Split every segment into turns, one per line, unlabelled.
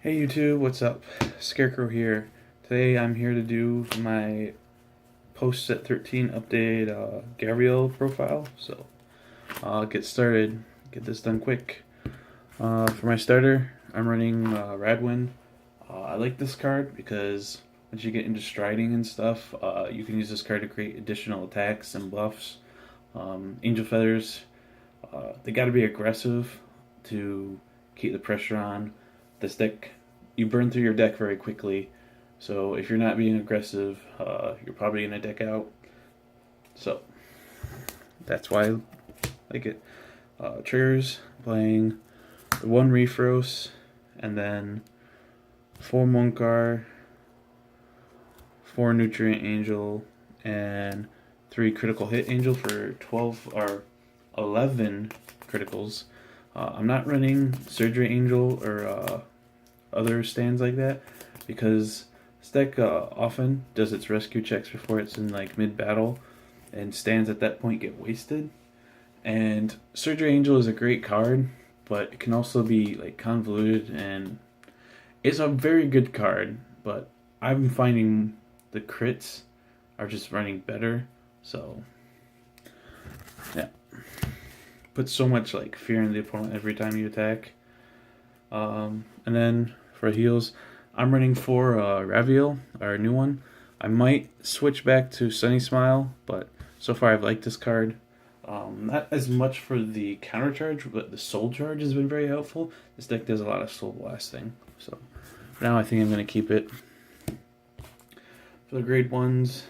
Hey YouTube, what's up? Scarecrow here. Today I'm here to do my post set 13 update Gavrail profile. So I'll get started, get this done quick. For my starter, I'm running Radwin. I like this card because once you get into striding and stuff, you can use this card to create additional attacks and buffs. Angel Feathers, they gotta be aggressive to keep the pressure on. This deck, you burn through your deck very quickly, so if you're not being aggressive, you're probably gonna deck out. So that's why I like it. Triggers, playing the 1 Refros, and then 4 Munkar, 4 Nutrient Angel, and 3 Critical Hit Angel for 12 or 11 criticals. I'm not running Surgery Angel or other stands like that because this deck often does its rescue checks before it's in like mid-battle, and stands at that point get wasted. And Surgery Angel is a great card, but it can also be like convoluted, and it's a very good card, but I'm finding the crits are just running better. So yeah, put so much like fear in the opponent every time you attack. And then for heals, I'm running 4 Raviel, our new one. I might switch back to Sunny Smile, but so far I've liked this card. Not as much for the counter charge, but the soul charge has been very helpful. This deck does a lot of soul blasting, so for now I think I'm going to keep it. For the grade 1s,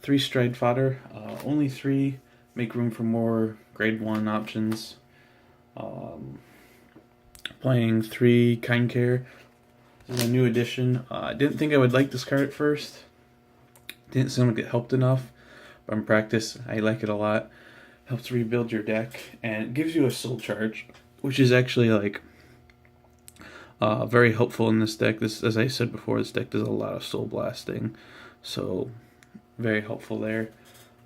3 Stride Fodder, only 3, make room for more grade 1 options. Playing 3 Kind Care. This is a new addition. I didn't think I would like this card at first. Didn't seem like it helped enough, but in practice I like it a lot. Helps rebuild your deck, and it gives you a soul charge, which is actually like very helpful in this deck. This, as I said before, this deck does a lot of soul blasting, so very helpful there.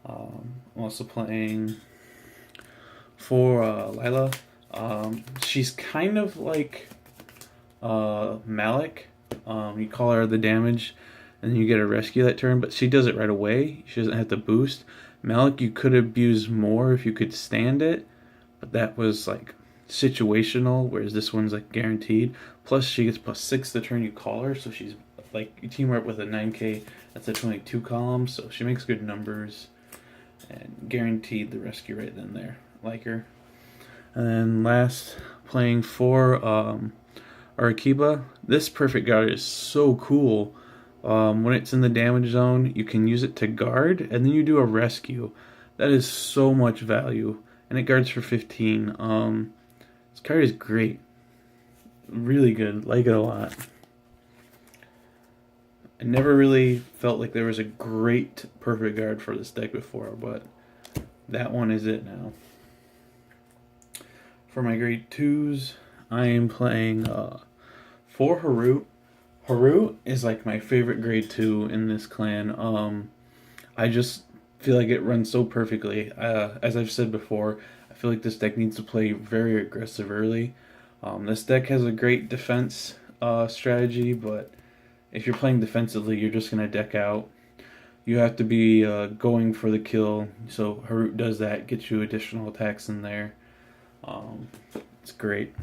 I'm also playing 4 Lila. She's kind of like Malik. You call her the damage, and then you get a rescue that turn, but she does it right away. She doesn't have to boost. Malik, you could abuse more if you could stand it, but that was like situational, whereas this one's like guaranteed. Plus, she gets +6 the turn you call her, so she's like, you team her up with a 9k, that's a 22 column, so she makes good numbers and guaranteed the rescue right then there. Like her. And then last, playing 4 Arakiba. This perfect guard is so cool. When it's in the damage zone, you can use it to guard, and then you do a rescue. That is so much value, and it guards for 15. This card is great. Really good. Like it a lot. I never really felt like there was a great perfect guard for this deck before, but that one is it now. For my grade 2s, I am playing 4 Harut. Harut is like my favorite grade 2 in this clan. I just feel like it runs so perfectly. As I've said before, I feel like this deck needs to play very aggressive early. This deck has a great defense strategy, but if you're playing defensively, you're just going to deck out. You have to be going for the kill, so Harut does that, gets you additional attacks in there. It's great.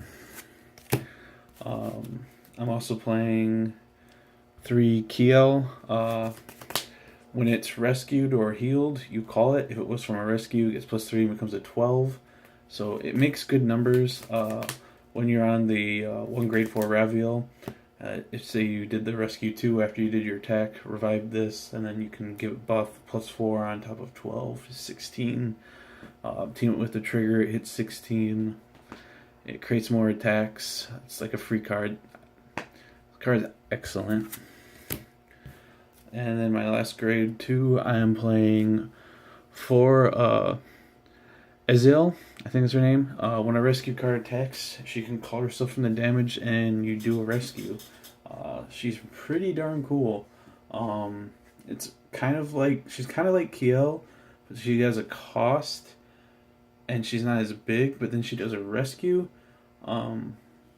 I'm also playing 3 Kiel. When it's rescued or healed, you call it. If it was from a rescue, it gets +3 and becomes a 12. So it makes good numbers when you're on the 1 grade 4 Raviel. If say you did the rescue 2 after you did your attack, revive this, and then you can give it buff +4 on top of 12, 16. Team it with the trigger, it hits 16. It creates more attacks. It's like a free card. The card is excellent. And then my last grade 2, I am playing 4 Ezil, I think is her name. When a rescue card attacks, she can call herself from the damage and you do a rescue. She's pretty darn cool. It's kind of like, she's kind of like Kiel, but she has a cost and she's not as big, but then she does a rescue.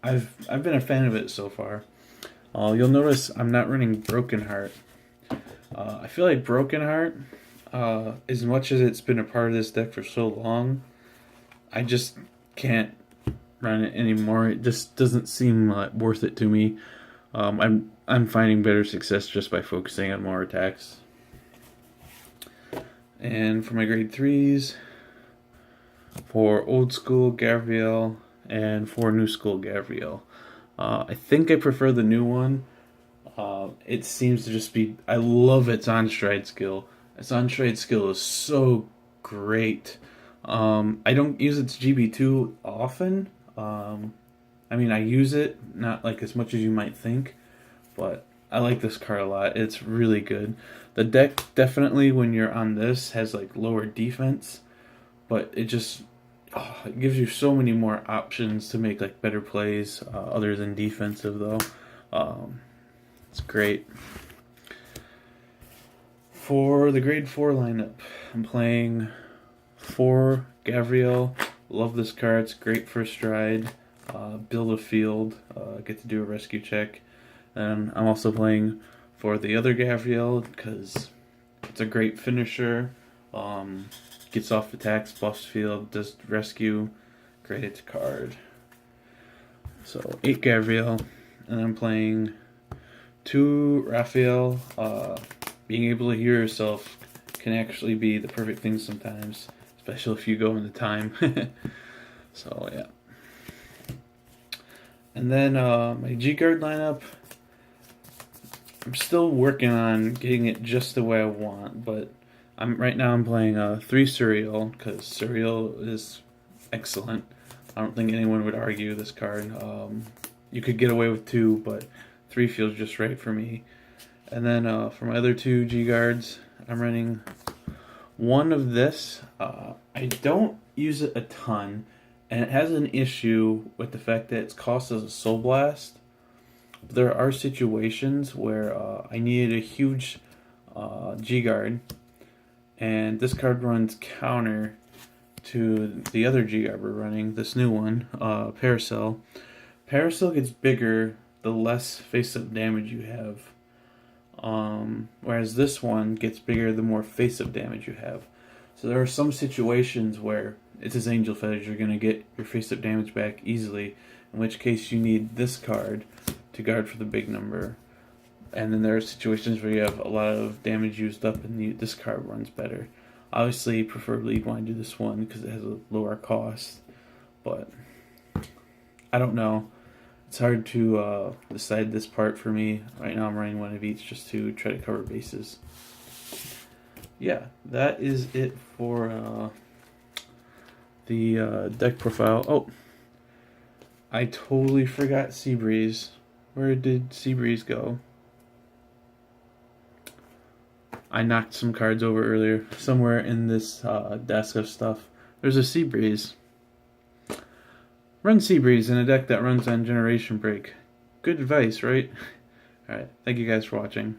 I've been a fan of it so far. You'll notice I'm not running Broken Heart. I feel like Broken Heart, as much as it's been a part of this deck for so long, I just can't run it anymore. It just doesn't seem worth it to me. I'm finding better success just by focusing on more attacks. And for my grade 3s, for old school Gavrail and for new school Gavrail, I think I prefer the new one. It seems to just be, I love its on-stride skill. Its on-stride skill is so great. I don't use its GB2 often. I mean, I use it, not like as much as you might think, but I like this card a lot. It's really good. The deck definitely, when you're on this, has like lower defense, but it just it gives you so many more options to make like better plays other than defensive though. It's great. For the grade 4 lineup, I'm playing 4 Gavrail. Love this card. It's great for stride. Build a field. Get to do a rescue check. And I'm also playing for the other Gavrail because it's a great finisher. Gets off attacks, buffs field, does rescue. Great card. So 8 Gavrail, and I'm playing 2 Raphael. Being able to heal yourself can actually be the perfect thing sometimes, especially if you go into time. So yeah. And then my G-Guard lineup, I'm still working on getting it just the way I want, but right now I'm playing 3 Surreal because Surreal is excellent. I don't think anyone would argue this card. You could get away with 2, but 3 feels just right for me. And then for my other 2 G-Guards, I'm running 1 of this. I don't use it a ton, and it has an issue with the fact that it's cost as a Soul Blast. There are situations where I needed a huge G-Guard, and this card runs counter to the other G-Guard we're running, this new one, Paracel. Paracel gets bigger the less face-up damage you have, whereas this one gets bigger the more face-up damage you have. So there are some situations where it's his Angel Feathers, you're going to get your face-up damage back easily, in which case you need this card to guard for the big number. And then there are situations where you have a lot of damage used up and this card runs better. Obviously, preferably you'd want to do this one because it has a lower cost, but I don't know. It's hard to decide this part for me. Right now I'm running 1 of each just to try to cover bases. Yeah, that is it for the deck profile. Oh, I totally forgot Seabreeze. Where did Seabreeze go? I knocked some cards over earlier. Somewhere in this desk of stuff. There's a Seabreeze. Run Seabreeze in a deck that runs on Generation Break. Good advice, right? Alright, thank you guys for watching.